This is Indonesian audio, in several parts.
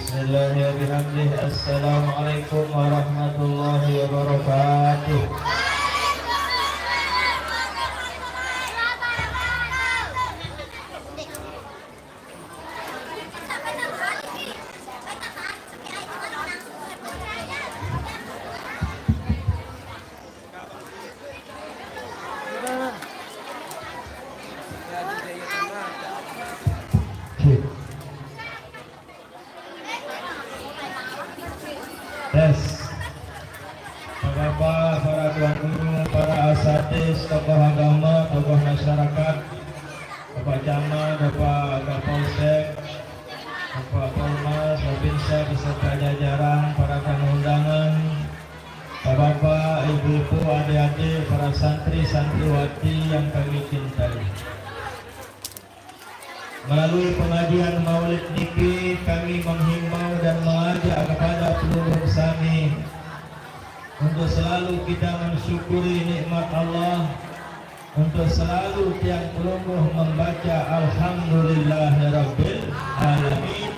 Bismillahirrahmanirrahim. Assalamualaikum warahmatullahi wabarakatuh. Tes. Bapak, para tuan guru, para asatidz, tokoh agama, tokoh masyarakat, Bapak Camat, Bapak Kapolsek, Bapak Polmas, Babinsa beserta jajaran, para tamu undangan, Bapak, Ibu-ibu, adik-adik, para santri, santriwati yang kami cintai. Melalui pengajian Maulid Niki, kami menghimbau dan mengajak kepada seluruh sami untuk selalu kita mensyukuri nikmat Allah, untuk selalu tiang pelungguh membaca Alhamdulillahirabbil alamin,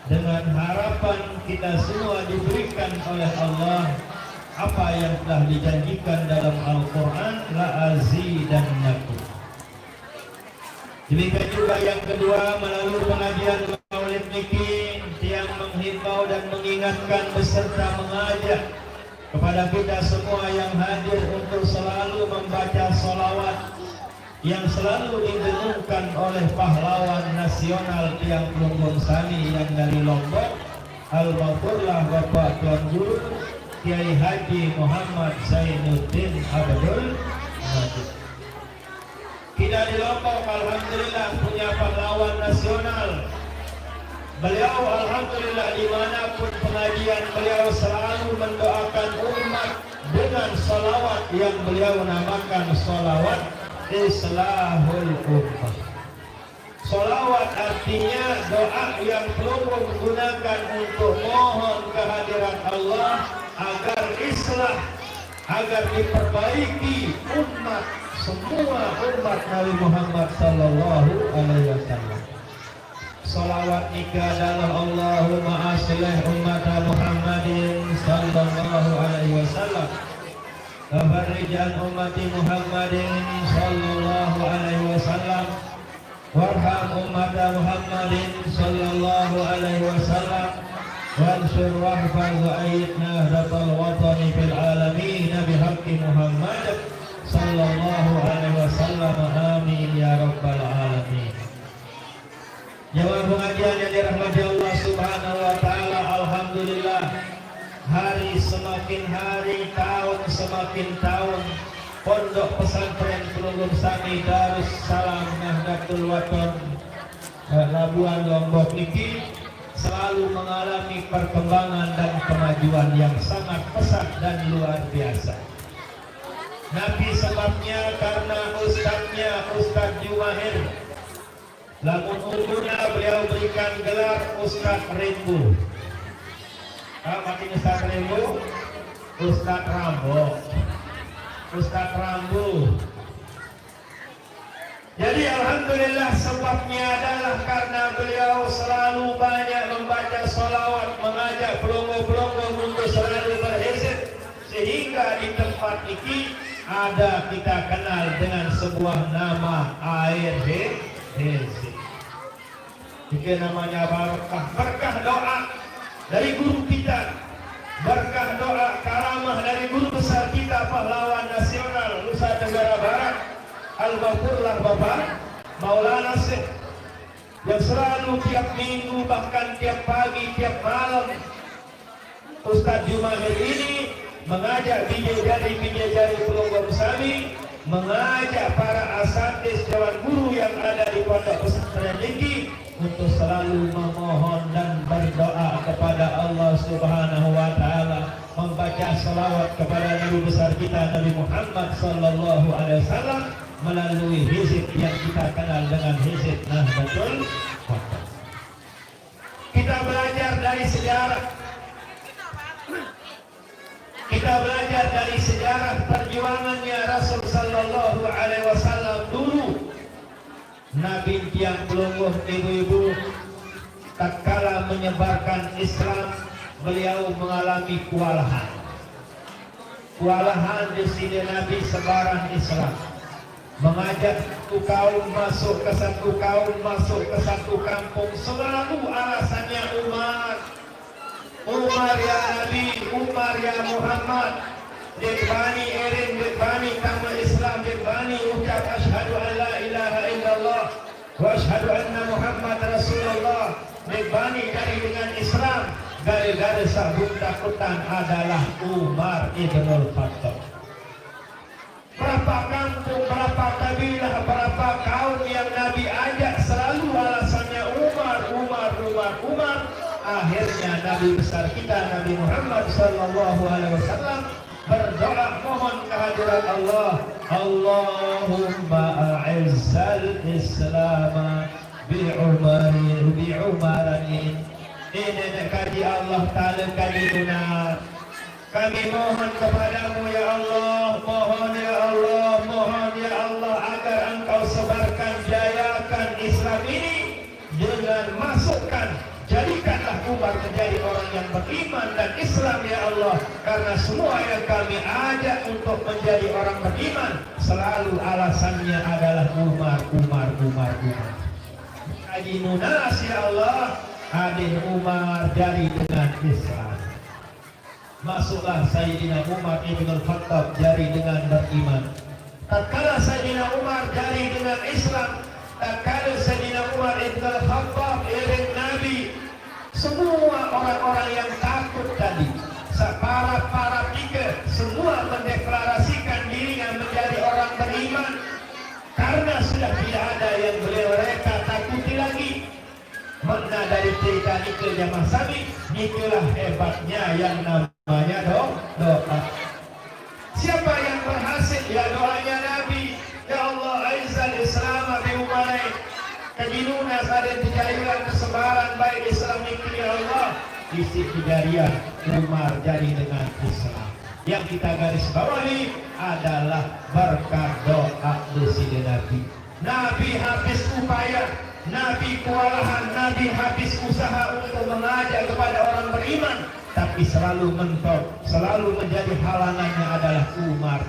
dengan harapan kita semua diberikan oleh Allah apa yang telah dijanjikan dalam Al-Quran, la azidannakum. Demikian juga yang kedua, melalui pengajian Maulid Niki, yang menghimbau dan mengingatkan beserta mengajak kepada kita semua yang hadir untuk selalu membaca sholawat yang selalu didengungkan oleh pahlawan nasional tiang Plumbon Sani yang dari Lombok, Al-Maghfurlah Bapak Tuan Guru Kiai Haji Muhammad Zainuddin Abdul Majid. Kita di Lombok alhamdulillah punya pahlawan nasional. Beliau alhamdulillah dimanapun pengajian beliau selalu mendoakan umat dengan sholawat yang beliau namakan sholawat Islahul Ummah. Sholawat artinya doa yang perlu menggunakan untuk mohon kehadiran Allah agar islah, agar diperbaiki umat, semua umat Nabi Muhammad sallallahu alaihi wasallam. Salawat nikah adalah Allahumma aslih umat Muhammadin sallallahu alaihi wasallam. Tabarrijan ummati Muhammadin sallallahu alaihi wasallam. Warham umat Muhammadin sallallahu alaihi wasallam. Wansur wahfaz ayyidna datal watani fil alamin bihaqqi Muhammad sallallahu alaihi wasallam. Amin ya rabbal alamin. Jemaah pengajian yang dirahmati Allah Subhanahu wa taala, alhamdulillah hari semakin hari, tahun semakin tahun, Pondok Pesantren Pelungguh Sani Darussalam Nahdlatul Wathon Labuan Lombok Niki selalu mengalami perkembangan dan kemajuan yang sangat pesat dan luar biasa. Nabi sebabnya karena ustadznya Ustadz Jumahir, lamun unggulnya beliau berikan gelar Ustadz Rimbu. Makin Ustadz Rimbu, Ustadz Rambo, Ustadz Rambu. Jadi alhamdulillah sebabnya adalah karena beliau selalu banyak membaca sholawat, mengajak pelunggu-pelunggu untuk selalu berhizib, sehingga di tempat ini ada kita kenal dengan sebuah nama air hizib. Ini namanya barokah, berkah doa dari guru kita, berkah doa karamah dari guru besar kita, pahlawan nasional Nusa Tenggara Barat, Al-Maghfurlah Bapak Maulana Syekh, yang selalu tiap minggu bahkan tiap pagi, tiap malam Ustadz Jumahir ini mengajak bidadari Pelungguh Sani, mengajak para asatidz dewan guru yang ada di Pondok Pesantren ini untuk selalu memohon dan berdoa kepada Allah Subhanahu wa taala, membaca salawat kepada Nabi besar kita Nabi Muhammad sallallahu alaihi wasallam melalui hizib yang kita kenal dengan hizib Nahdlatul Wathon. Kita belajar dari sejarah, kita belajar dari sejarah perjuangannya Rasul sallallahu alaihi wasallam dulu. Nabi tiang pelungguh, ibu-ibu, tatkala menyebarkan Islam, beliau mengalami kewalahan. Kewalahan di sini Nabi sebaran Islam, mengajak satu kaum masuk ke satu kaum, masuk ke satu kampung, selalu alasannya Umar ya Nabi, Umar ya Muhammad. Dibani erin, dibani kamu Islam, dibani ucap asyhadu an la ilaha illallah wa asyhadu anna Muhammad Rasulullah. Dibani dari dengan Islam, gara-gara sabuk takutan adalah Umar ibn al-Khattab. Berapa kampung, berapa kabilah, berapa kaum yang Nabi ajak, selalu alasannya Umar. Akhirnya Nabi besar kita Nabi Muhammad sallallahu alaihi wasallam berdoa mohon kehadiran Allah, Allahumma a'izzal Islam bi'umarin. Ini kaji Allah Ta'ala kaji benar. Kami mohon kepadamu ya Allah, mohon ya Allah agar engkau sebarkan, jayakan Islam ini dengan masukkan, jadikanlah Umar menjadi orang yang beriman dan Islam ya Allah. Karena semua yang kami ajak untuk menjadi orang beriman, selalu alasannya adalah Umar. Haji Munas ya Allah, hadir Umar jadi dengan Islam. Masuklah Sayyidina Umar ibn al-Khattab jadi dengan beriman. Tatkala Sayyidina Umar jadi dengan Islam, tatkala Sayyidina Umar ibn al-Khattab iring Nabi, semua orang-orang yang takut tadi, para tiga, semua mendeklarasikan dirinya menjadi orang beriman. Karena sudah tidak ada yang mereka takuti lagi. Makna dari cerita itu Jamaah Sami, itulah hebatnya yang namanya doa. Siapa yang berhasil? Ya doanya Nabi. Ya Allah, aizzal Islam bi umarai. Kejinuna saling dijadikan kesebaran baik Islam itu ya Allah. Isi kejadian Umar jadi dengan Islam. Yang kita garis bawahi adalah berkat doa dari Nabi. Nabi habis upaya, Nabi kewalahan, Nabi habis usaha untuk mengajak kepada orang beriman, tapi selalu mentok, selalu menjadi halangannya adalah Umar.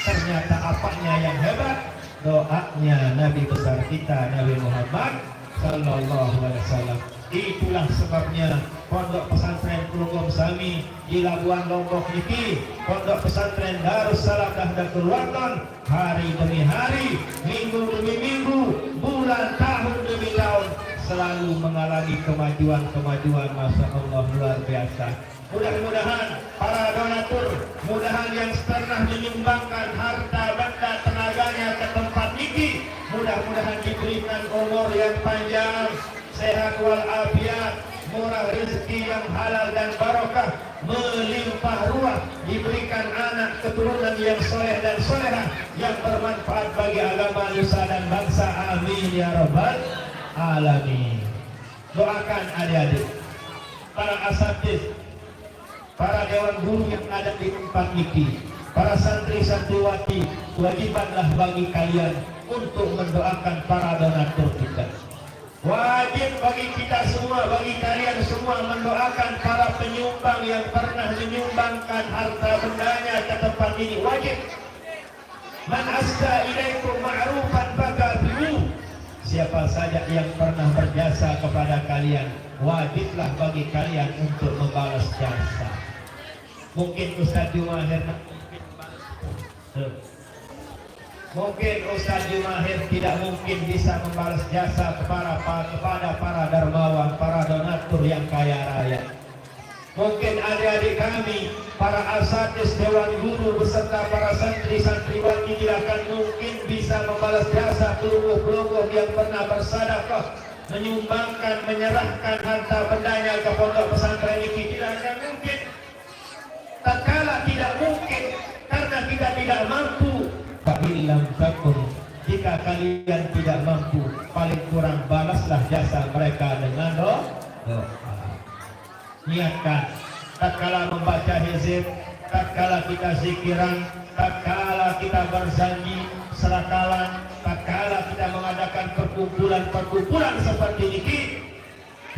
Ternyata apanya yang hebat? Doanya Nabi besar kita Nabi Muhammad sallallahu alaihi wasallam. Itulah sebabnya Pondok Pesantren Kulunggom Sami di Labuan Lombok niki, Pondok Pesantren Darussalam dah keluarkan hari demi hari, minggu demi minggu, bulan tahun demi tahun, selalu mengalami kemajuan. Masya Allah, luar biasa. Mudah-mudahan para donatur, mudahan yang pernah menyumbangkan harta benda tenaganya ke tempat niki, mudah-mudahan diberikan umur yang panjang, sehat walafiat, murah rezeki yang halal dan barokah, melimpah ruah, diberikan anak keturunan yang soleh dan solehah yang bermanfaat bagi agama nusa dan bangsa. Amin ya rabbal alamin. Doakan adik-adik, para asatidz, para dewan guru yang ada di tempat ini, para santri-santriwati, wajibanlah bagi kalian untuk mendoakan para donatur kita. Wajib bagi kita semua, bagi kalian semua mendoakan para penyumbang yang pernah menyumbangkan harta bendanya ke tempat ini. Wajib. Man asda ilaikum ma'rufan fakafi'uh. Siapa saja yang pernah berjasa kepada kalian, wajiblah bagi kalian untuk membalas jasa. Mungkin Ustaz Jumahir tidak mungkin bisa membalas jasa kepada para dermawan, para donatur yang kaya raya. Mungkin adik-adik kami, para asatidz, dewan guru beserta para santri-santriwati tidak akan mungkin bisa membalas jasa pelungguh-pelungguh yang pernah bersedekah, menyumbangkan, menyerahkan harta bendanya ke pondok pesantren ini. Tidak akan mungkin. Tatkala tidak mungkin karena kita tidak mampu. Fa'ilam takum, jika kalian tidak mampu, paling kurang balaslah jasa mereka dengan doa. Niatkan, tatkala membaca hizib, tatkala kita zikiran, tatkala kita berzanji, serakalan, tatkala kita mengadakan perkumpulan seperti ini,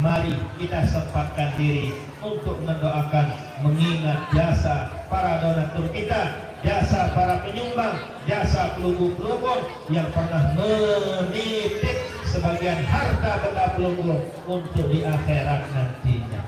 Mari kita sempatkan diri untuk mendoakan, mengingat jasa para donatur kita, jasa para penyumbang, jasa pelunggu-pelunggu yang pernah menitip sebagian harta benda pelunggu untuk di akhirat nantinya.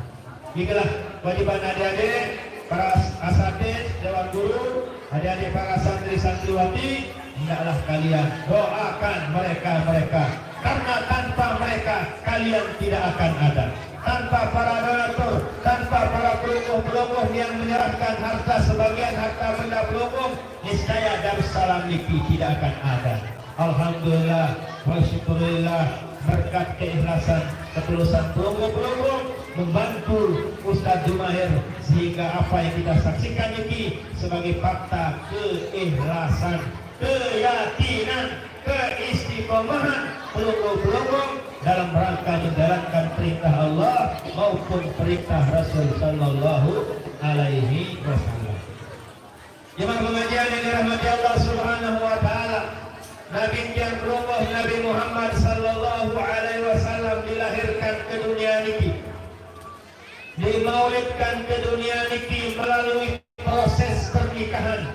Inilah kewajiban adik-adik, para asatidz, dewan guru, adik-adik para santri santriwati, hendaklah kalian doakan mereka, karena tanpa mereka kalian tidak akan ada. Tanpa para donatur, tanpa para pelungguh-pelungguh yang menyerahkan harta sebagian harta benda pelungguh, niscaya Darussalam niki tidak akan ada. Alhamdulillah wa syukurillah, berkat keikhlasan ketulusan pelungguh-pelungguh membantu Ustaz Jumair, sehingga apa yang kita saksikan ini sebagai fakta keikhlasan, keyakinan, keistiqomahan pelungguh-pelungguh dalam rangka menjalankan perintah Allah maupun perintah Rasul sallallahu alaihi wasallam. Jemaah pengajian yang dirahmati Allah Subhanahu wa taala, Nabi yang berumah Nabi Muhammad sallallahu alaihi wasallam dilahirkan ke dunia niki, dimaulidkan ke dunia niki melalui proses pernikahan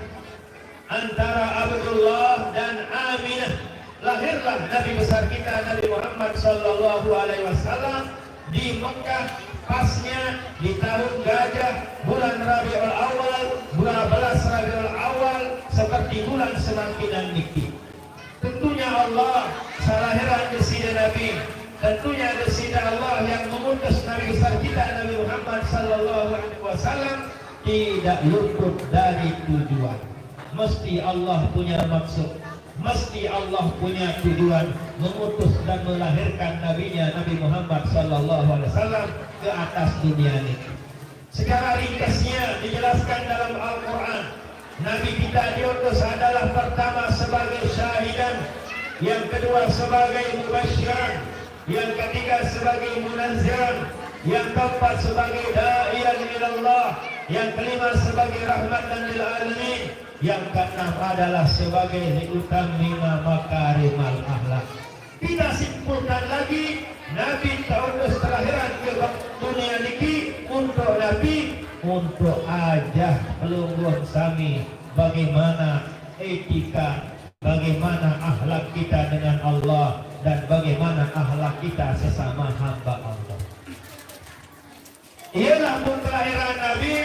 antara Abdullah dan Aminah. Lahirlah Nabi besar kita Nabi Muhammad sallallahu alaihi wasallam di Mekah, pasnya di tahun gajah, bulan Rabiul Awal, bulan 12 Rabiul Awal, seperti bulan semangkinan niki. Tentunya Allah salahiran desida Nabi, tentunya desida Allah yang mengutus Nabi besar kita Nabi Muhammad sallallahu alaihi wasallam tidak luput dari tujuan. Mesti Allah punya maksud, mesti Allah punya tujuan mengutus dan melahirkan nabinya Nabi Muhammad sallallahu alaihi wasallam ke atas dunia ini. Secara ringkasnya dijelaskan dalam Al-Quran, Nabi kita diutus adalah pertama sebagai syahidan, yang kedua sebagai mubasyiran, yang ketiga sebagai munazziran, yang keempat sebagai da'iyan ilallah, yang kelima sebagai rahmatan lil alamin, yang keenam adalah sebagai liutammima makarimal akhlak. Kita simpulkan lagi, Nabi diutus kelahiran ke dunia niki untuk Nabi, untuk ajah pelungguh sami bagaimana etika, bagaimana akhlak kita dengan Allah, dan bagaimana akhlak kita sesama hamba Allah. Ialah pun kelahiran Nabi.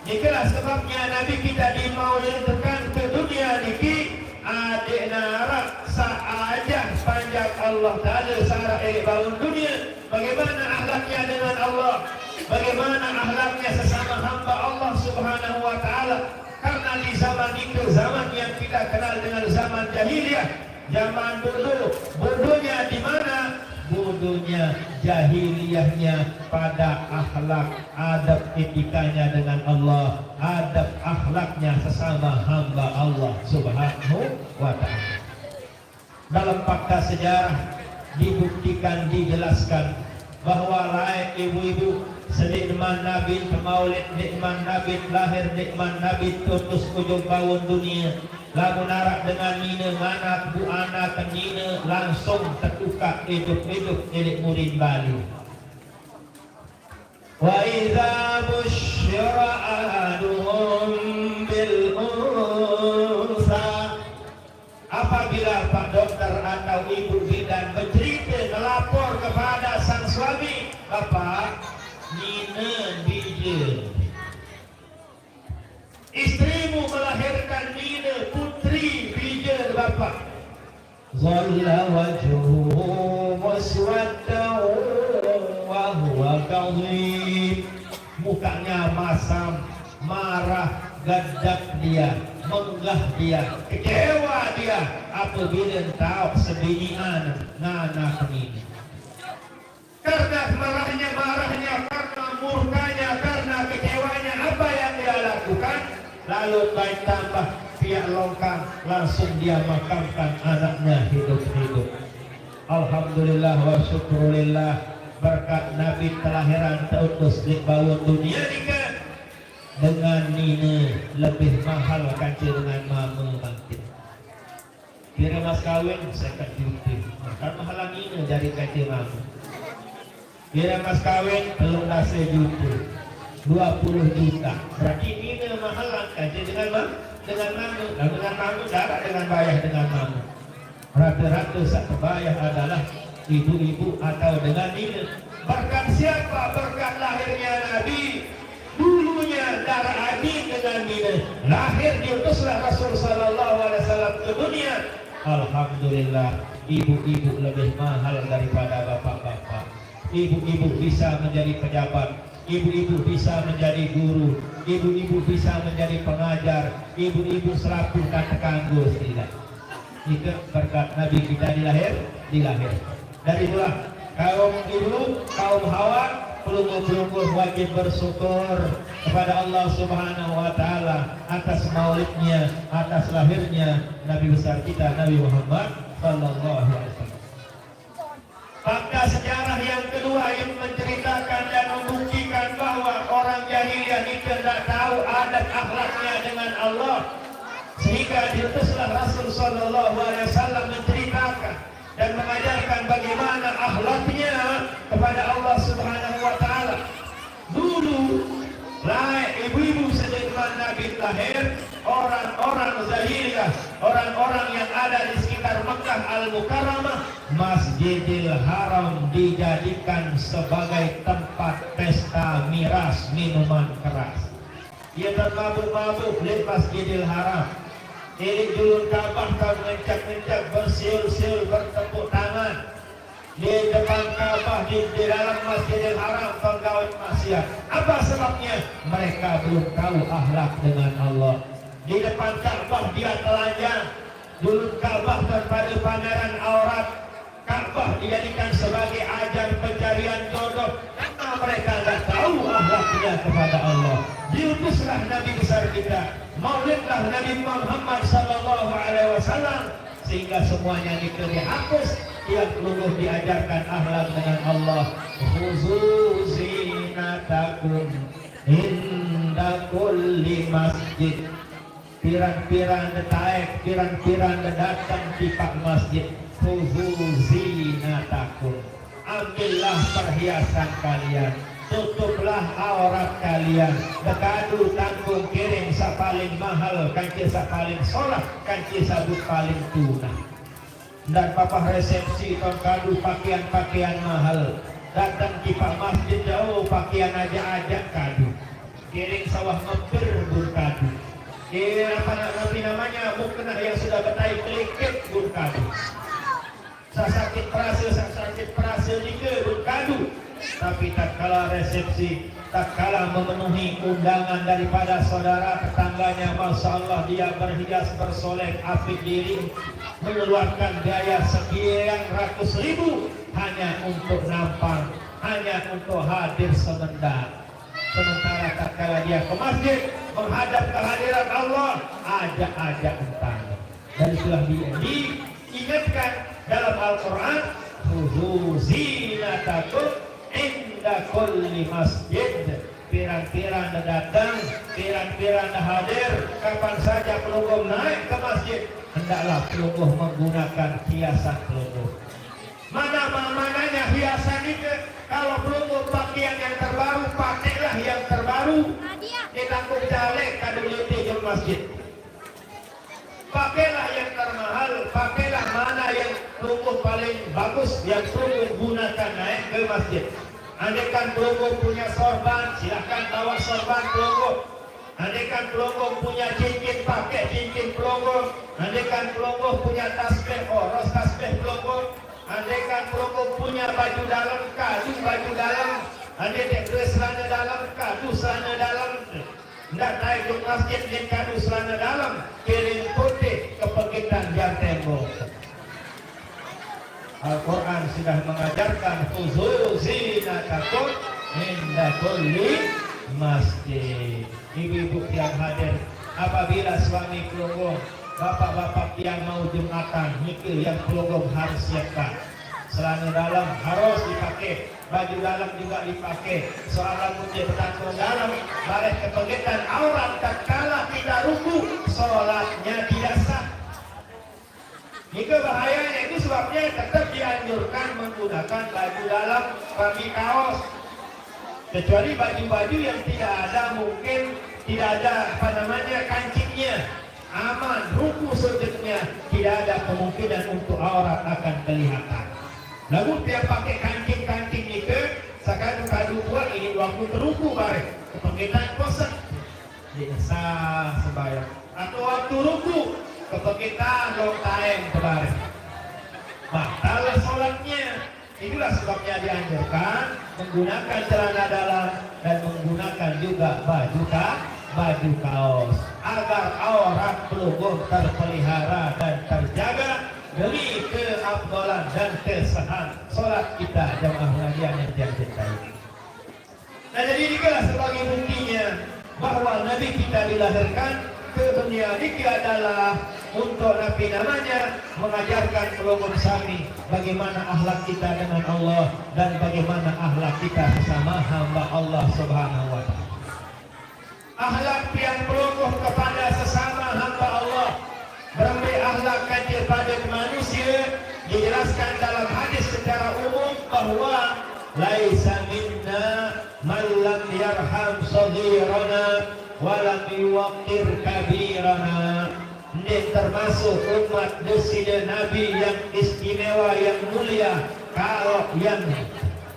Inilah sebabnya Nabi kita dimaulidkan ke dunia niki adik narak sahaja panjang Allah Ta'ala sarah bangun dunia. Bagaimana akhlaknya dengan Allah, bagaimana akhlaknya sesama hamba Allah Subhanahu wa Ta'ala. Karena di zaman itu, zaman yang kita kenal dengan zaman jahiliyah, zaman dulu, bodohnya di mana? Bodohnya, jahiliyahnya pada akhlak, adab etikanya dengan Allah, adab akhlaknya sesama hamba Allah Subhanahu wa Ta'ala. Dalam fakta sejarah dibuktikan, dijelaskan bahwa layak ibu-ibu sedikman Nabi maulid, nikman Nabi lahir, nikman Nabi tutus ujung bawun dunia, lagu narak dengan nina anak bu anak nina langsung tertukar hidup-hidup milik murid Bali. Wa idza busyira ahaduhum bil unsa, apabila Pak Dokter atau Ibu Bidan bercerita melapor kepada sang suami, Bapak nina bija, istrimu melahirkan nina putri bija Bapak, zalla wajhuhu muswaddan wa huwa kadhib, mukanya masam, marah, gadak dia, menggah dia, kecewa dia apabila tahu sebinian nana ini. Karena marahnya, karena murkanya, karena kecewanya, apa yang dia lakukan? Lalu baik tambah pihak longkang, langsung dia makamkan anaknya hidup-hidup. Alhamdulillah wa syukurillah, berkat Nabi kelahiran teutus di bawah dunia ini dengan nina lebih mahal kancil dengan mama bangkit. Kira mas kawin saya kan juti, kan mahal nina dari kancil mama. Kira mas kawin 13 juta, 20 juta. Berarti ini mahal kan? Dengan mamu, dengan mamu dapat dengan bayar dengan mamu. Rata-rata sak bayar adalah ibu-ibu atau dengan ini. Berkat siapa? Berkat lahirnya Nabi. Dulunya darah Adi dengan ini lahir diutuslah Rasul Sallallahu Alaihi Wasallam ke dunia. Alhamdulillah, ibu-ibu lebih mahal daripada bapak-bapak. Ibu-ibu bisa menjadi pejabat, ibu-ibu bisa menjadi guru, ibu-ibu bisa menjadi pengajar, ibu-ibu serapu dan tekanggus tidak. Itu berkat Nabi kita dilahir. Dari itulah kaum ibu, kaum Hawa, pelunggu-pelunggu wajib bersyukur kepada Allah Subhanahu wa taala atas maulidnya, atas lahirnya Nabi besar kita Nabi Muhammad sallallahu alaihi wasallam. Fakta sejarah yang kedua yang menceritakan dan membuktikan bahwa orang jahiliyah itu tidak tahu adab akhlaknya dengan Allah, sehingga diutuslah Rasul sallallahu alaihi wasallam menceritakan dan mengajarkan bagaimana akhlaknya kepada Allah Subhanahu wa taala. Dulu ibu-ibu sejak Nabi lahir, orang-orang zahiriyah, orang-orang yang ada di sekitar Mekah Al-Mukarramah, Masjidil Haram dijadikan sebagai tempat pesta miras minuman keras. Ia termabuk-mabuk di Masjidil Haram. Jadi julun Ka'bah kau mencak-mencak, bersiul-siul, bertepuk tangan di depan Ka'bah, di dalam Masjidil Haram kau gawat maksiat. Apa sebabnya? Mereka belum tahu akhlak dengan Allah. Di depan Ka'bah dia telanjang, julun Ka'bah daripada pameran aurat. Ka'bah dijadikan sebagai ajar pencarian jodoh. Karena mereka tidak tahu akhlaknya kepada Allah. Diutuslah Nabi besar kita, maulidlah Nabi Muhammad sallallahu alaihi wasallam, sehingga semuanya dihapus. Yang perlu diajarkan akhlak dengan Allah. Khuzu zinatakum inda kulli masjid. Pirang-pirang detaik, pirang-pirang datang di pak masjid. Khuzu zinatakum. Ambillah perhiasan kalian, tutuplah aurat kalian, dekadu tanggung kirim paling mahal, kanci paling solat, kanci sabut paling tunah. Dan papa resepsi ton kadu pakaian-pakaian mahal, datang di pak masjid jauh pakaian aja kadu, kirim sawah mempir kadu, apa namanya mukena yang sudah betai klikit kadu, sakit perasaan juga kadu. Tapi tak kala resepsi, tak kala memenuhi undangan daripada saudara tetangganya, Masya Allah dia berhias bersolek apik diri, mengeluarkan biaya sekian ratus ribu hanya untuk nampang, hanya untuk hadir sebentar. Sementara tak kala dia ke masjid menghadap kehadiran Allah, ajak entah. Dan sudah diingatkan dalam Al-Quran, khuzu zinatakum inda kulli masjid. Pirang-pirang datang, pirang-pirang hadir. Kapan saja pelungguh naik ke masjid, hendaklah pelungguh menggunakan hiasan pelungguh. Mananya hiasan itu? Kalau pelungguh pakaian yang terbaru, pakailah yang terbaru. Ditanggung jalek kaduliti di masjid. Pakailah yang termahal, pakailah mana yang pelungguh paling bagus, yang pelungguh gunakan naik ke masjid. Andaikan pelungguh punya sorban, silahkan bawa sorban pelungguh. Andaikan pelungguh punya cincin, pakai cincin pelungguh. Andaikan pelungguh punya tasbih, oros tasbih pelungguh. Andaikan pelungguh punya baju dalam, kadu baju dalam. Andaikan celana dalam, kadu celana dalam. Tidak naik ke masjid di kadu celana dalam, kirim putih ke pegitan yang tembok. Al-Quran sudah mengajarkan khuzu zinatakum inda kulli masjid. Ibu-ibu yang hadir, apabila suami pelungguh, bapak-bapak yang mau jumatan, itu yang pelungguh harus siapkan. Celana dalam harus dipakai, baju dalam juga dipakai. Soal rambutnya bertanggung dalam, balik ke pegitan aurat tatkala kita ruku, sholatnya tidak sah. Jika bahayanya itu sebabnya tetap dianjurkan menggunakan baju dalam, bagi kaos. Kecuali baju-baju yang tidak ada, mungkin tidak ada kancingnya, aman, ruku sujudnya, tidak ada kemungkinan untuk aurat akan kelihatan. Lalu dia pakai kancing-kancing itu, sekarang kadu buat ini waktu teruku bareng, kepengetan kosak, sah sembahyang. Atau waktu ruku, kepengetan long time bareng. Batal sholatnya. Itulah sebabnya dianjurkan menggunakan celana dalam dan menggunakan juga baju kaos agar aurat pelunggung terpelihara dan terjaga demi keafdalan dan kesahan sholat kita jamaah pengajian yang dicintai. Nah, jadi inilah sebagai buktinya bahwa Nabi kita dilahirkan ke dunia ini adalah untuk Nabi namanya mengajarkan pelunggung sami bagaimana akhlak kita dengan Allah dan bagaimana akhlak kita bersama hamba Allah Subhanahu wa taala. Akhlak yang pelunggung kepada sesama hamba Allah, berambil akhlak kepada manusia, dijelaskan dalam hadis secara umum bahwa laisa minna man lam yarham saghirana wa lam yuqir kabirana. Ini termasuk umat deside Nabi yang istimewa, yang mulia, kalau yang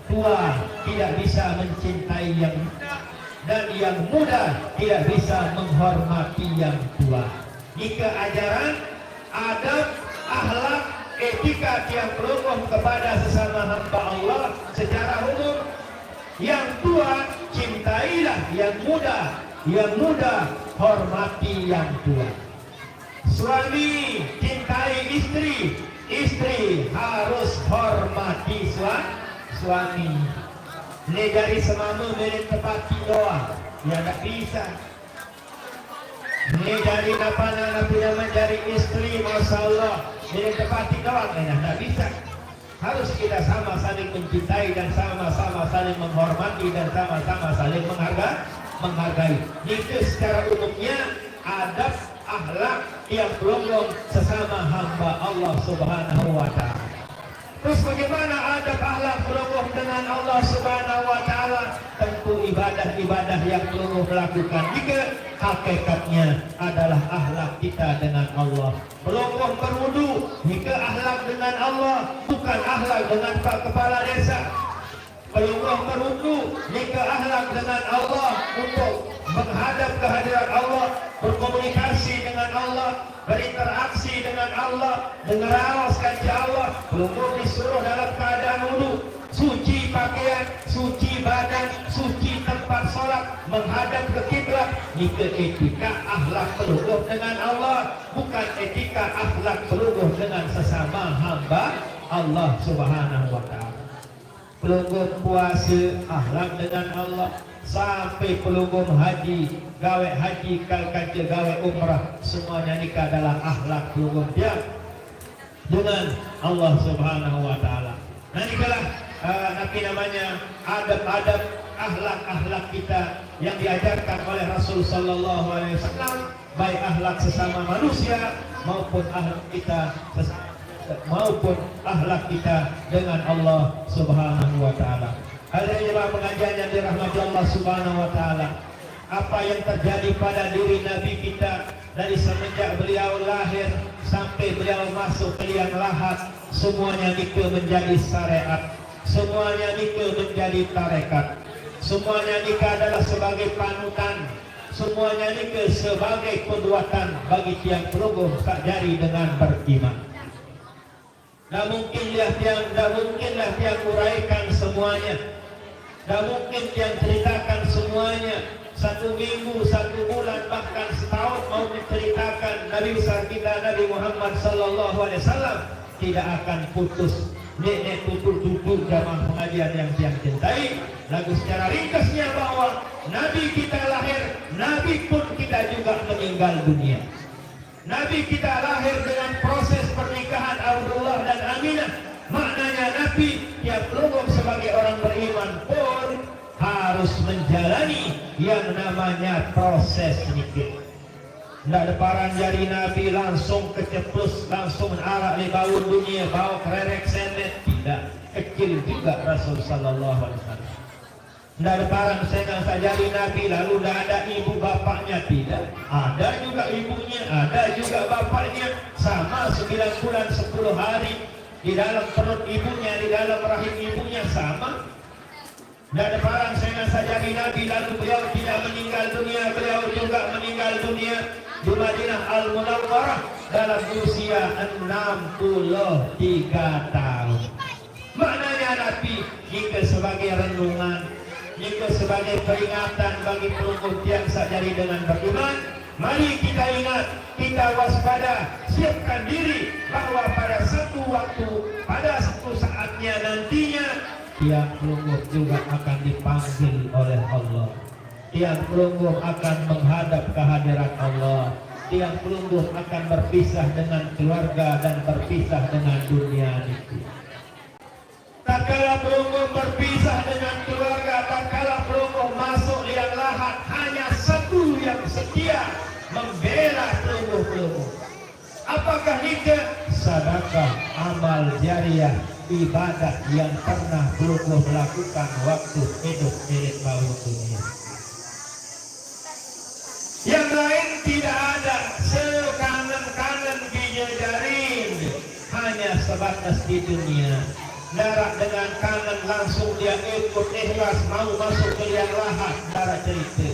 tua tidak bisa mencintai yang muda dan yang muda tidak bisa menghormati yang tua. Jika ajaran, adab, akhlak, etika yang pelunggung kepada sesama hamba Allah secara umum, yang tua cintailah yang muda hormati yang tua. Suami cintai istri, istri harus hormati suami. Ini dari semama dari tempat doa, ya tak bisa. Ini dari nama dari istri, masya Allah, dari tempat doa, ya tak bisa. Harus kita sama saling mencintai dan sama-sama saling menghormati dan sama-sama saling menghargai. Itu secara umumnya adab akhlak yang pelunggung sesama hamba Allah Subhanahu wa taala. Terus bagaimana adab akhlak pelunggung dengan Allah Subhanahu wa taala? Tentu ibadah-ibadah yang pelunggung melakukan jika hakikatnya adalah akhlak kita dengan Allah. Pelunggung berwudu jika akhlak dengan Allah, bukan akhlak dengan Pak Kepala Desa. Pelunggung berwudu jika akhlak dengan Allah untuk menghadap kehadiran Allah, berkomunikasi dengan Allah, berinteraksi dengan Allah, dengar kaji Allah. Pelunggung disuruh dalam keadaan wudu, suci pakaian, suci badan, suci tempat sholat, menghadap ke kiblat. Jika etika akhlak pelunggung dengan Allah, bukan etika akhlak pelunggung dengan sesama hamba Allah Subhanahu wa taala. Pelunggung puasa akhlak dengan Allah, sampai pelunggung haji, gawe haji, kalkaja gawe umrah, semuanya ini adalah akhlak pelunggung dia dengan Allah Subhanahu wa taala. Nah, inilah Nabi namanya adab-adab akhlak kita yang diajarkan oleh Rasul sallallahu alaihi wasallam, baik akhlak sesama manusia maupun akhlak kita dengan Allah Subhanahu wa taala. Hadirin pengajian yang dirahmati Allah Subhanahu wa taala, apa yang terjadi pada diri Nabi kita dari semenjak beliau lahir sampai beliau masuk ke liang lahat, semuanya itu menjadi syariat, semuanya itu menjadi tarekat, semuanya itu adalah sebagai panutan, semuanya itu sebagai keduatan bagi tiang pelunggung tak jari dengan beriman. Tak mungkinlah tiang uraikan semuanya, tak mungkin tiang ceritakan semuanya. Satu minggu, satu bulan, bahkan setahun mau menceritakan Nabi besar kita Nabi Muhammad sallallahu alaihi wasallam tidak akan putus. Nenek tutur jamaah pengajian yang tiang cintai, lagu secara ringkasnya bahwa Nabi kita lahir, Nabi pun kita juga meninggal dunia. Nabi kita lahir dengan proses pernikahan Abdullah dan Aminah. Maknanya Nabi tiap pelunggung sebagai orang beriman pun harus menjalani yang namanya proses nikah. Ndak deparan jari Nabi langsung kecepus, langsung menarah li bau dunia, bau kererek semet. Tidak, kecil juga Rasul sallallahu alaihi wasallam. Ndak deparan senang sajari Nabi lalu ndak ada ibu bapaknya. Tidak, ada juga ibunya, ada juga bapaknya. Sama 9 bulan 10 hari di dalam perut ibunya, di dalam rahim ibunya sama. Ndak ada barang senang sajari Nabi lalu beliau tidak meninggal dunia, beliau juga meninggal dunia di Madinah Al-Munawwarah dalam usia 63 tahun. Maknanya Nabi jika sebagai renungan, jika sebagai peringatan bagi pelungguh tiang sajari dengan beriman, mari kita ingat, kita waspada, siapkan diri bahwa pada satu waktu, pada satu saatnya nantinya tiang pelungguh juga akan dipanggil oleh Allah. Tiang pelungguh akan menghadap kehadiran Allah. Tiang pelungguh akan berpisah dengan keluarga dan berpisah dengan dunia ini. Tak kala pelungguh berpisah dengan keluarga, tak kala pelungguh masuk liang lahat, hanya satu yang setia membela pelungguh-pelungguh. Apakah itu? Sedekah, amal jariah, ibadah yang pernah pelungguh melakukan waktu hidup milik bawah dunia. Yang lain tidak ada, sekanan-kanan bidadari, hanya sebatas di dunia. Darah dengan kanan langsung dia ikut ikhlas mau masuk ke liang lahat. Darah cerita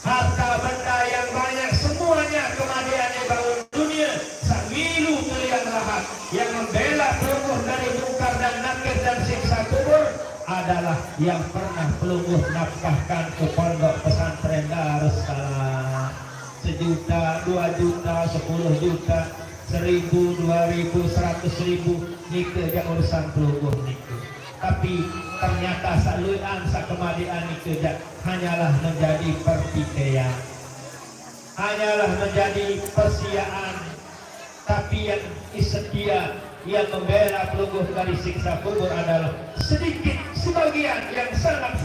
harta benda yang banyak semuanya kematian di bawah dunia samilu ke liang lahat. Yang membela pelungguh dari mungkar dan nakir dan siksa kubur adalah yang pernah pelungguh nafkahkan ke pondok pesantren Darussalam. 1 juta, 2 juta, 10 juta, 1.000, 2.000, 100.000 nike dia urusan pelungguh nike. Tapi ternyata saluan sakemadian nike hanyalah menjadi pertikaian, hanyalah menjadi persiaan. Tapi yang setia, yang membela pelungguh dari siksa kubur adalah sedikit, sebagian yang sangat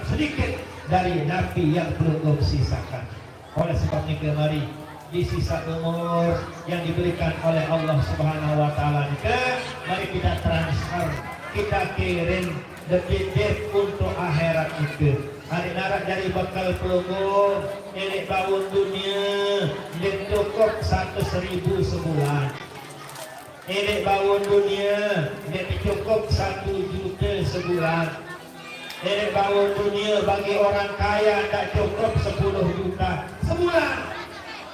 sedikit dari nabi yang pelungguh sisakan. Oleh sebab nike mari di sisa umur yang diberikan oleh Allah Subhanahu wa taala nike, mari kita transfer, kita kirim detik untuk akhirat nike. Hari narak dari bakal pelungguh milik bawun dunia dia cukup 100.000 sebulan. Milik bawun dunia dia cukup 1 juta sebulan. Milik bawun dunia bagi orang kaya tak cukup 10 juta sebulan.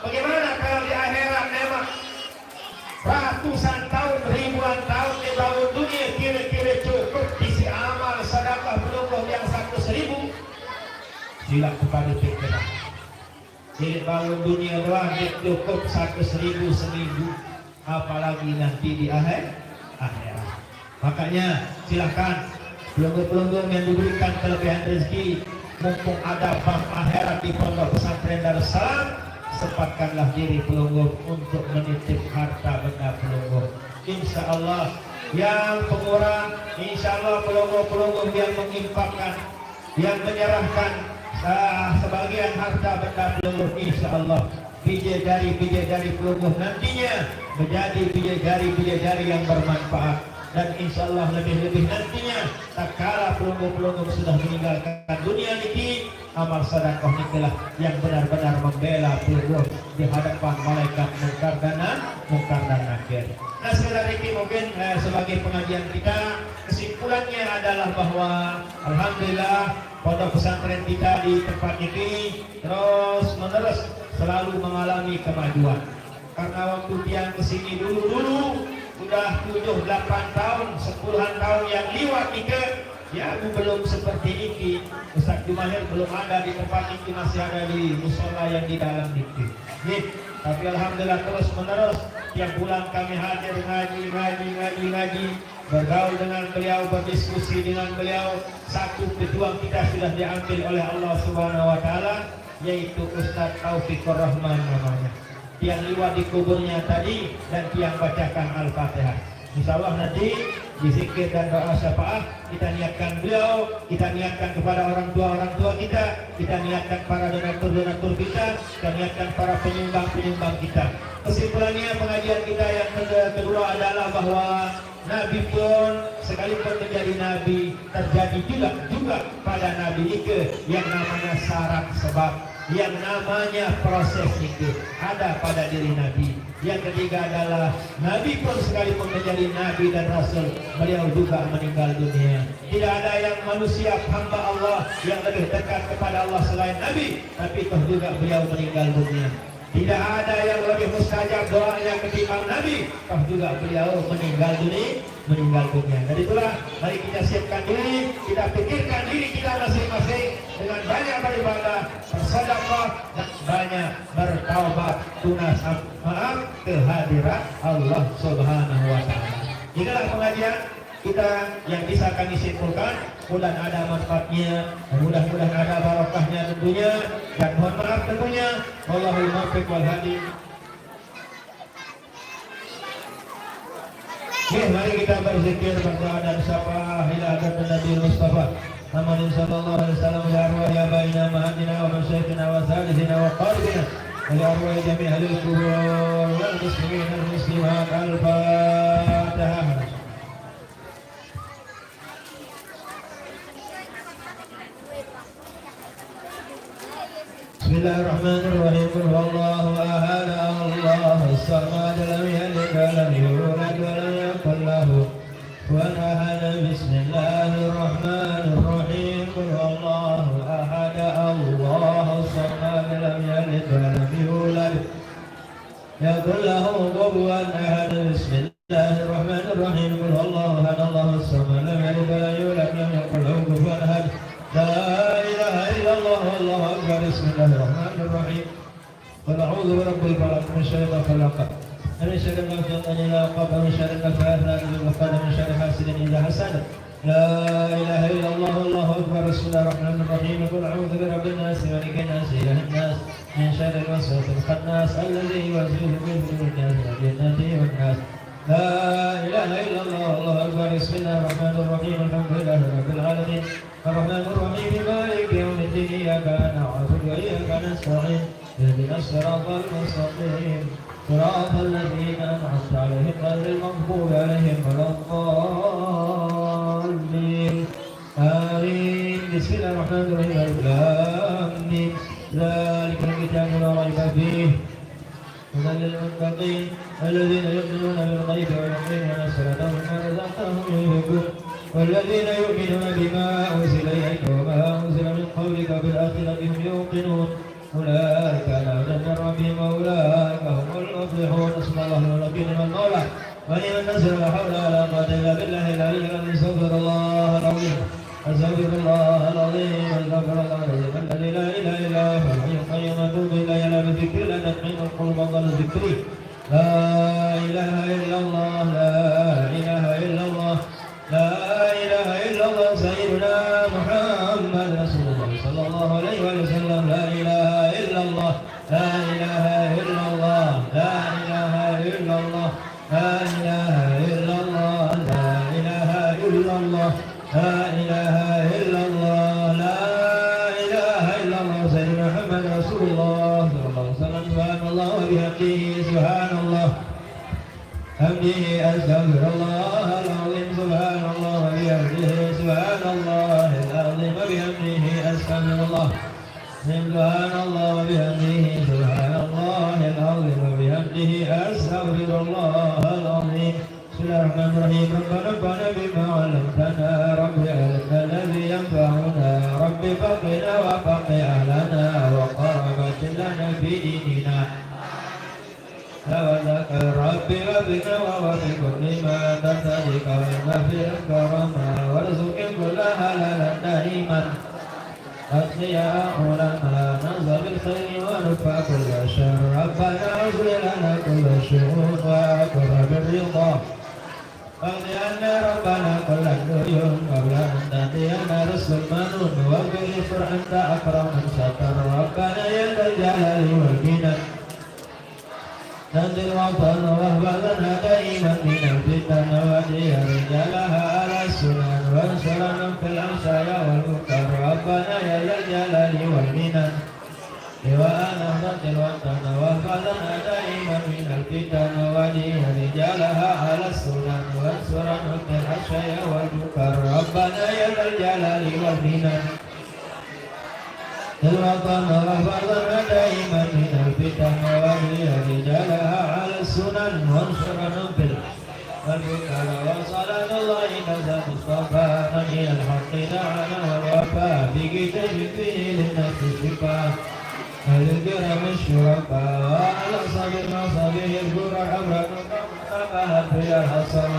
Bagaimana kalau di akhirat memang ratusan tahun, ribuan tahun di bawah dunia kira-kira cukup isi amal sedekah pelungguh yang 100.000? Sila kepada pikiran. Di bawah dunia doang cukup 100.000 seminggu, apalagi nanti di akhirat. Makanya silakan pelungguh-pelungguh yang diberikan kelebihan rezeki, mumpung ada bank akhirat di pondok pesantren Darussalam, sempatkanlah diri pelungguh untuk menitip harta benda pelungguh. Insya Allah yang pengurang, insya Allah pelungguh-pelungguh yang menginfakkan, yang menyerahkan sebagian harta benda pelungguh, insya Allah bidadari pelungguh nantinya menjadi bidadari yang bermanfaat. Dan insya Allah lebih-lebih nantinya tak kala pelungguh-pelungguh sudah meninggalkan dunia ini, amal sedekah inilah yang benar-benar membela pelungguh di hadapan malaikat mungkar dan nakir. Nah, sekedar ini mungkin sebagai pengajian kita, kesimpulannya adalah bahwa alhamdulillah pondok pesantren kita di tempat ini terus menerus selalu mengalami kemajuan. Karena waktu tiang kesini dulu sudah 7-8 tahun, 10-an tahun yang liwat ike, ya belum seperti ini. Ustaz Jumahir belum ada di tempat ini, masih ada di musola yang di dalam ini. Tapi alhamdulillah terus menerus tiap bulan kami hadir ngaji, bergaul dengan beliau, berdiskusi dengan beliau. Satu pejuang kita sudah diambil oleh Allah Subhanahu wa taala, yaitu Ustaz Taufikur Rahman namanya. Yang liwat di kuburnya tadi dan yang bacakan Al-Fatihah. Insyaallah nanti di zikir dan doa syafaat kita niatkan beliau, kita niatkan kepada orang tua kita niatkan para donatur kita, kita niatkan para penyumbang kita. Kesimpulannya pengajian kita yang kedua adalah bahwa Nabi pun sekalipun menjadi Nabi terjadi juga pada Nabi itu yang namanya syarat sebab, yang namanya proses itu ada pada diri Nabi. Yang ketiga adalah Nabi pun sekalipun menjadi Nabi dan Rasul, beliau juga meninggal dunia. Tidak ada yang manusia hamba Allah yang lebih dekat kepada Allah selain Nabi, tapi toh juga beliau meninggal dunia. Tidak ada yang lebih mustajab doanya ketimbang Nabi, toh juga beliau meninggal dunia. Dari itulah mari kita siapkan diri, kita pikirkan diri kita masing-masing dengan banyak beribadah, bersedekah dan banyak bertaubat, tunas maaf kehadirat Allah Subhanahu wa taala. Inilah pengajian kita yang bisa kami simpulkan. Mudah ada manfaatnya, mudah-mudahan ada barokahnya tentunya, dan mohon maaf tentunya. Wallahul muwaffiq wal hadi. Oke, mari kita berzikir berdoa dan syafaat ila hadratin Nabi Mustafa Muhammad sallallahu alaihi wasallam, ya arwah ya baina ma'adina wa masyayikhina wa salihina wa qaribina wa ya arwah jami' ahlil qubur wal muslimin wal muslimat. Al-Fatihah. Bismillahirrahmanirrahim. Qul huwallahu ahad, Allahus samad, lam yalid wa lam yulad wa lam yakul lahu kufuwan ahad. Bismillahirrahmanirrahim. Qul huwallahu ahad, Allahus samad, lam yalid wa lam yulad yakul lahu kufuwan ahad. Bismillahirrahmanirrahim. Qul huwallahu ahad, Allahus samad, lam yalid wa lam yulad wa lam yakul lahu kufuwan ahad. La ilaha illallah wallahu akbar. Bismillahirrahmanirrahim. Qul a'udzu birabbil falaq min syarri ma khalaq min syarri ma khalaq min syarri nafathati fil 'uqad min syarri hasidin idza hasad. La ilaha illallah wallahu akbar. Bismillahirrahmanirrahim. Qul a'udzu birabbin nas malikin nas ilahin nas min syarri waswasil khannas alladzi yuwaswisu fi suduril jinnati wan nas. La ilaha illallah wallahu akbar. Bismillahirrahmanirrahim. Alhamdulillahi rabbil alamin. الرحمن الرحيم مالك يوم الدين إياك نعبد وإياك نستعين اهدنا الصراط المستقيم صراط الذين أنعمت عليهم غير المغضوب عليهم ولا الضالين آمين. بسم الله الرحمن الرحيم. ألف لام ميم ذلك الكتاب لا ريب فيه هدى للمتقين الذين يؤمنون بالغيب ويقيمون الصلاة ومما رزقناهم ينفقون والذين يؤمنون بما أنزل إليك وما أنزل من قبلك بالآخرة هم يوقنون أولئك على هدى من ربهم وأولئك هم المفلحون. نسأل الله الوكيل والمولى ونعم النصر ولا حول ولا قوة إلا بالله العلي العظيم. استغفر الله العظيم الذي لا إله إلا هو الحي القيوم أتوب إليه لا بذكر لا تطمئن القلوب ضل ذكري. لا إله إلا الله لا إله إلا الله لا إله إلا الله سيدنا محمد رسول الله صلى الله عليه وسلم. لا إله إلا الله لا إله إلا الله لا إله إلا الله لا إله إلا الله لا إله إلا الله لا إله إلا الله لا إله إلا الله سيدنا محمد رسول الله صلى الله عليه وسلم. سبحان الله وبحمده سبحان الله حمده أستغفر الله العظيم. سبحان الله وبحمده سبحان الله العظيم وبحمده أستغفر الله. سبحان الله وبحمده سبحان الله العظيم وبحمده أستغفر الله العظيم. بسم الله الرحمن الرحيم. ربنا انفعنا بما علمتنا رب علمنا الذي ينفعنا رب فقنا وفق أهلنا وقربت لنا في ديننا وذكر ربي وبنا ووفق لما ترتضيك ونغفر كرما وارزق كل حلالا دائما أصليا علما ننزل بالخير ونفع كل شر. ربنا اغفر لنا كل شرور وأكبر بالرضا واغفر عنا ربنا كل الديون قبل أن تأتينا رزق المنون واغفر أنت أكرم من ستر. ربنا يا ذا الجلال والمنن ننزل وطن واهبلنا دائما من الفتن ودي رجالها على السنن وانصرنا في العشايا والمنكر. ربنا يا ذا الجلال والمنن لواء نهض الوطن واحفظنا دائما من الفتن ودين رجالها على السنن وانصرنا من الحشي والمنكر ربنا يا ذا الجلال والمنن الوطن واحفظنا دائما من الفتن ودين رجالها على السنن وانصرنا والمنكر وصلاة الله نزل مصطفى من الحق دعنا والوفاء بكتاب فيه للناس الشفاء أهل الكرم الشرفاء وعلى صبر وصبر يذكر عبرة أبهت في الحصر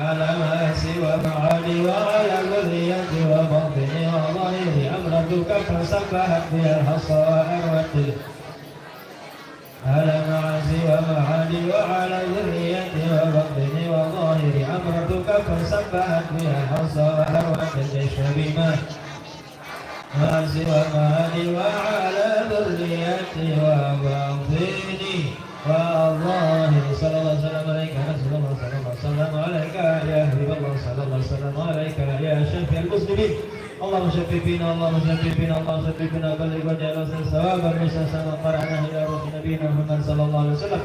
على ما سوى معالي وعلى ذرية وبطن وظاهر أمرتك فسبحت في الحصائر على معاصي ومعالي وعلى ذرية وبطن وظاهر أمرتك فسبحت بها الحصائر وتجيش بما معاصي ومعالي وعلى ذرية وبطن وظاهر صلى الله وسلم عليك صلى الله وسلم عليك يا حبيب الله صلى الله وسلم عليك يا شفيع المسلمين اللهم شفي فينا اللهم شفي فينا اللهم شفي فينا بلغ وجعل ثوابا مسلسلا قرأناه الى روح نبينا محمد صلى الله عليه وسلم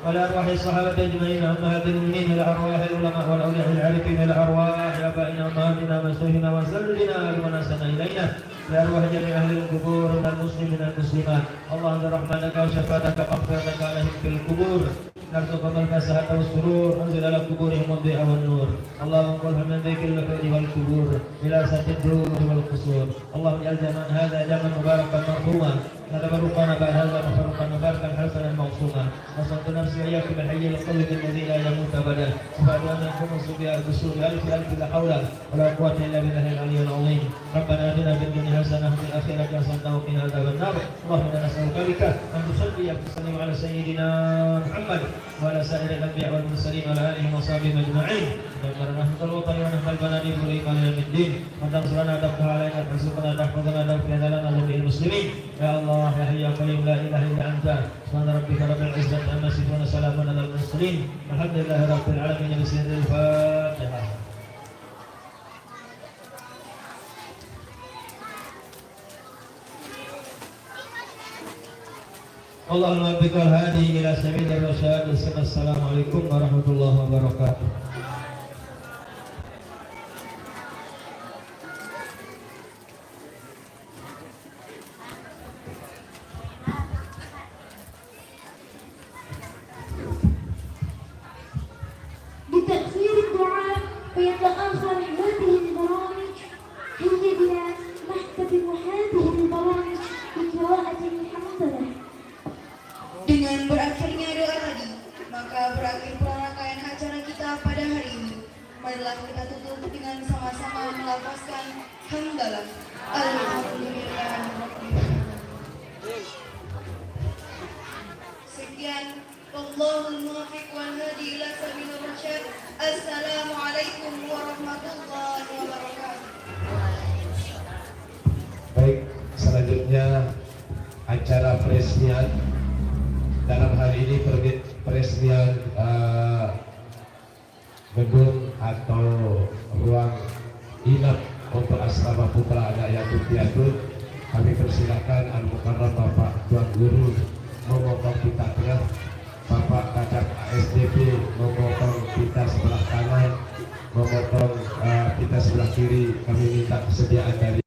وعلى ارواح الصحابه اجمعين امهات المؤمنين الى ارواح العلماء والاولياء العارفين الى ارواح ابائنا وامهاتنا ومشايخنا وسلمنا وناسنا الينا لارواح جميع اهل القبور من المسلمين والمسلمات اللهم برحمتك وشفاعتك واغفرتك عليهم في القبور نرزقهم الفسحة والسرور انزل على قبورهم الضياء والنور اللهم انقلهم من ذكر الفقر والقبور الى سد الدور والقصور اللهم اجعل جمعا هذا جمعا مباركا مرحوما نتبرقنا بعد هذا تفرقا مباركا حسنا موصوما وصلت نفسي واياكم بالحي القلب الذي لا يموت ابدا وفادنا نكون بها بسوء الف لا حول ولا قوه الا بالله العلي العظيم ربنا اتنا في الدنيا حسنه وفي الاخره حسنه وقنا عذاب النار اللهم انا نسالك بك ان تصلي وتسلم على سيدنا محمد وعلى سائر الانبياء والمرسلين وعلى اله وصحبه اجمعين وارزقنا نحمد الوطن ونحمد البلد والايمان الى الدين وتنصرنا تفتح علينا ترزقنا تحفظنا تغفر لنا جميع المسلمين يا الله يا حي يا قيوم لا اله الا انت سبحان ربك رب العزه عما يصفون سلام على المرسلين الحمد لله رب العالمين بسر الفاتحه اللهم بك الهادي الى سبيل الرشاد السلام عليكم ورحمه الله وبركاته. بتأثير الدعاء ويتأخر هذه البرامج هيا نحتفل هذه البرامج بقراءة الحمدلله. Dengan berakhirnya doa tadi, maka berakhir rangkaian acara kita pada hari ini. Marilah kita tutup dengan sama-sama melafazkan hamdalah. Alhamdulillah. Sekian, Wallahul muwaffiq wal hadi ila sabilir rasyad. Assalamualaikum warahmatullahi wabarakatuh. Baik, selanjutnya acara peresmian. Dalam hari ini peresmian gedung atau ruang inap untuk asrama putra anak yatim piatu. Kami persilakan Al-Mukarram Bapak Tuan Guru memotong pita tengah, Bapak Kadang ASDP memotong pita sebelah kanan, memotong pita sebelah kiri. Kami minta kesediaan dari